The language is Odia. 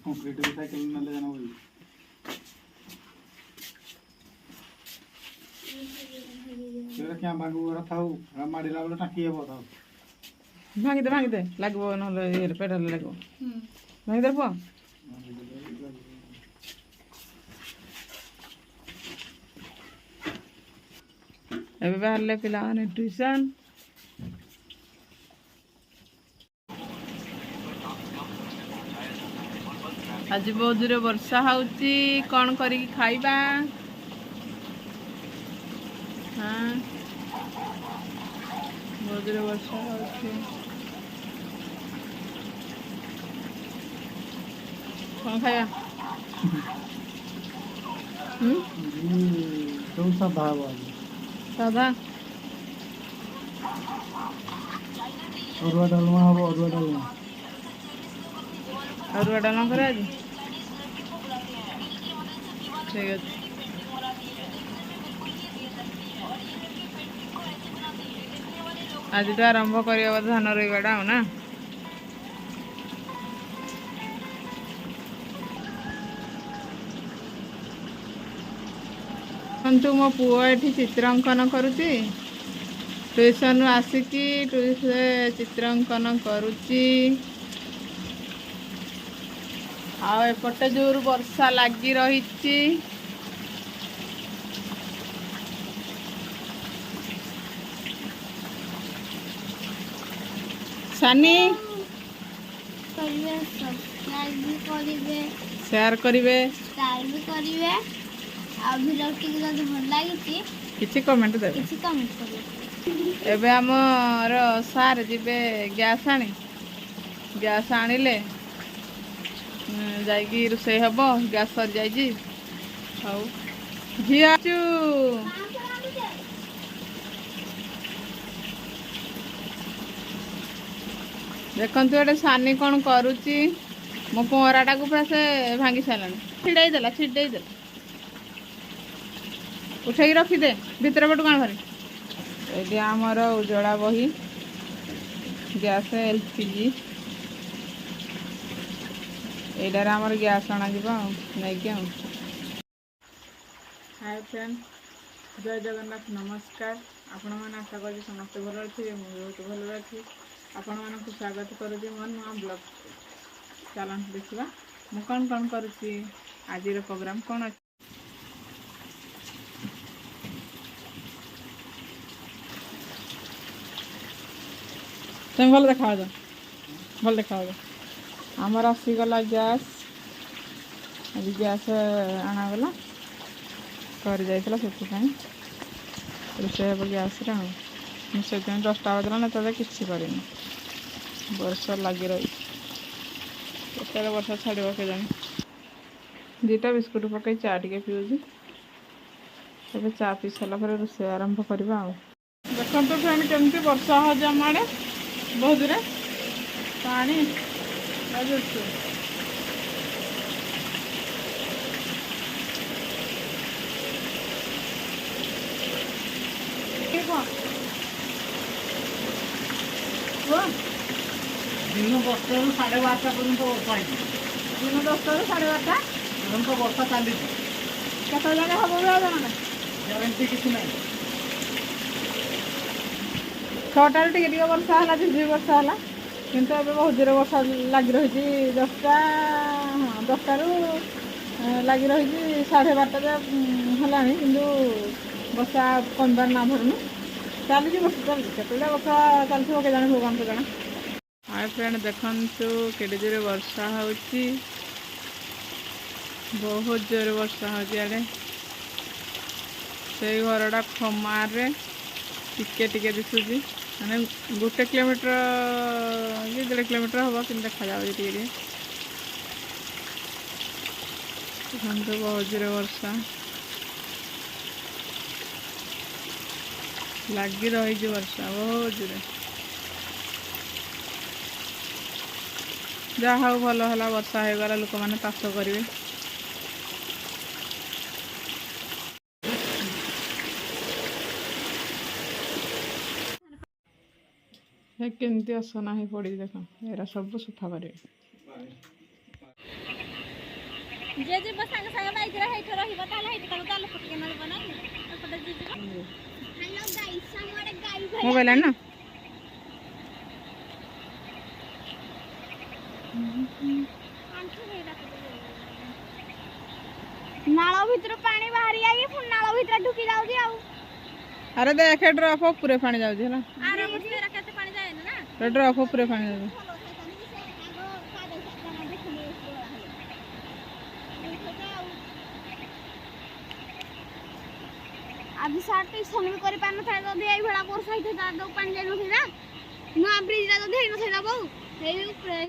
कंक्रीट भी साइकिल में ले जाना होगी तेरा क्या भागो रहा था वो हमारे लावले टाकी है बहुत भांगी दे लगबो नले ये पेडल लगबो भांगी दे पो ଏବେ ବାହାରିଲେ ପିଲାମାନେ ଟ୍ୟୁସନ୍ ଆଜି ବହୁତ ଜୋରେ ବର୍ଷା ହେଉଛି କ'ଣ କରିକି ଖାଇବା ହଁ ବହୁତ ଜୋରେ ବର୍ଷା ହେଉଛି କ'ଣ ଖାଇବା ସବୁ ସାଧା ହବ ସାଧା ଅରୁଆ ଡାଲମା ହବ ଅରୁଆ ଡାଲମା କରିବା ଆଜି ଠିକ୍ ଅଛି ଆଜିଠୁ ଆରମ୍ଭ କରିବା ଧାନ ରୋଇବାଟା ଆଉ ନା କିନ୍ତୁ ମୋ ପୁଅ ଏଠି ଚିତ୍ରାଙ୍କନ କରୁଛି ଟ୍ୟୁସନ୍ରୁ ଆସିକି ଚିତ୍ରାଙ୍କନ କରୁଛି ଆଉ ଏପଟେ ଜୋର ବର୍ଷା ଲାଗି ରହିଛି ସାନି ସେୟାର କରିବେ କିଛି କମେଣ୍ଟ ଦେବେ ଏବେ ଆମର ସାର୍ ଯିବେ ଗ୍ୟାସ୍ ଆଣିଲେ ଯାଇକି ରୋଷେଇ ହବ ଗ୍ୟାସ୍ ସରିଯାଇଛି ହଉ ଝିଅ ଦେଖନ୍ତୁ ଏଠି ସାନି କ'ଣ କରୁଛି ମୋ ପହଁରାଟାକୁ ପୁରା ସେ ଭାଙ୍ଗି ସାରିଲାଣି ଛିଡ଼େଇ ଦେଲା ଉଠେଇକି ରଖିଦେ ଭିତରେ ପଟୁ କ'ଣ ଭାରି ଏଠି ଆମର ଉଜ୍ଜଳା ବହି ଗ୍ୟାସ୍ LPG ଏଇଟାରେ ଆମର ଗ୍ୟାସ୍ ଅଣାଯିବ ଆଉ ନେଇକି ଆଉ ହାଇ ଫ୍ରେଣ୍ଡ ଜୟ ଜଗନ୍ନାଥ ନମସ୍କାର ଆପଣମାନେ ଆଶା କରୁଛି ସମସ୍ତେ ଭଲରେ ଥିବେ ମୁଁ ବହୁତ ଭଲରେ ଅଛି ଆପଣମାନଙ୍କୁ ସ୍ୱାଗତ କରୁଛି ମୋ ନୂଆ ବ୍ଲଗ୍ ଚାଲନ୍ତୁ ଦେଖିବା ମୁଁ କ'ଣ କରୁଛି ଆଜିର ପ୍ରୋଗ୍ରାମ୍ କ'ଣ ଅଛି তুমি ଭଲ ଦେଖାଯାଉ ଆମର ଆସିଗଲା ଗ୍ୟାସ୍ ଆଜି ଗ୍ୟାସ୍ ଅଣାଗଲା ସରି ଯାଇଥିଲା ସେଥିପାଇଁ ରୋଷେଇ ହେବ ଗ୍ୟାସ୍ରେ ଆଉ ମୁଁ ସେଥିପାଇଁ 10ଟା ବାଜିଲା ନା ତାହେଲେ କିଛି କରିନି ବର୍ଷା ଲାଗି ରହିଛି କେତେବେଳେ ବର୍ଷା ଛାଡ଼ିବ କେଜାଣି 2ଟା ବିସ୍କୁଟ୍ ପକାଇ ଚା ଟିକେ ପିଉଛି ଏବେ ଚା ପିଇ ସାରିଲା ପରେ ରୋଷେଇ ଆରମ୍ଭ କରିବା ଆଉ ଦେଖନ୍ତୁ ଫ୍ରେଣ୍ଡ କେମିତି ବର୍ଷା ହେଉଛି ଆମ ଆଡ଼େ ବହୁତ ଦୂରେ ପାଣି ବାଜୁଛୁ दिन 10टाରୁ 12:30 पर्यंत वर्षा है दिन 10टाରୁ 12:30 पर्यंत वर्षा चली କେତେ ଜାଗା ହବ ବି ଆଉ ଜଣା ଗ୍ୟାରେଣ୍ଟି କିଛି ନାହିଁ 6टाରୁ ଟିକେ ଟିକେ ବର୍ଷା ହେଲା ଝିଝି ବର୍ଷା ହେଲା କିନ୍ତୁ ଏବେ ବହୁତ ଜୋରେ ବର୍ଷା ଲାଗି ରହିଛି 10ଟାରୁ ଲାଗି ରହିଛି 12:30 ହେଲାଣି କିନ୍ତୁ ବର୍ଷା କମିବାର ନା ଧରୁନି ଚାଲିଛି କେତେବେଳେ ବର୍ଷା ଚାଲିଥିବ କେଜାଣି ଭଗବାନଙ୍କୁ ଜଣା ହାଇ ଫ୍ରେଣ୍ଡ ଦେଖନ୍ତୁ କେତେ ଜୋରେ ବର୍ଷା ହେଉଛି ବହୁତ ଜୋରେ ବର୍ଷା ହେଉଛି ଇଆଡ଼େ ସେଇ ଘରଟା ଖମାରରେ ଟିକେ ଟିକେ ଦିଶୁଛି ମାନେ 1 କିଲୋମିଟର କି 1.5 କିଲୋମିଟର ହେବ କିନ୍ତୁ ଦେଖାଯାଉଛି ଟିକେ ଟିକେ ଦେଖନ୍ତୁ ବହୁତ ଜୋରେ ବର୍ଷା ଲାଗି ରହିଛି ବର୍ଷା ବହୁତ ଜୋରେ ଯାହା ହଉ ଭଲ ହେଲା ବର୍ଷା ହେଇଗଲା ଲୋକମାନେ ଚାଷ କରିବେ କେମିତି ଅସନା ହେଇ ପଡ଼ିଛି ଦେଖ ଏରା ସବୁ ସଫା କରିବେ जे जीव संगे संगे बाइक रे हेठ रहिबा ताले हेठ ताले जाल पटके नरबा नै एपटे जे जीव हेलो गाइस हमरे गाई भाई मोबाइल आना नाଳ ଭିତର ପାଣି ବାହାରି ଆଇ ପୁଣି ନାଳ ଭିତରେ ଢୁକି ଯାଉଛି ଆଉ अरे देख ड्रॉप ऊपर पानी जाउजी हला ଆର ଭିତରେ କେତେ ପାଣି ଯାଏ ନା ड्रॉप ऊपर पानी जाउजी ଆଜି ସାର୍ ଟିଉସନ ବି କରି ପାରୁନଥାଏ ଯଦି ଏଇ ଭଳିଆ ବର୍ଷା ହେଇଥାଏ ତାର ପାଣି ଯାଇ ନଥିଲା ନୂଆ ବ୍ରିଜଟା ଯଦି ହେଇନଥିଲା ବୋଉ ସେଇ ଉପରେ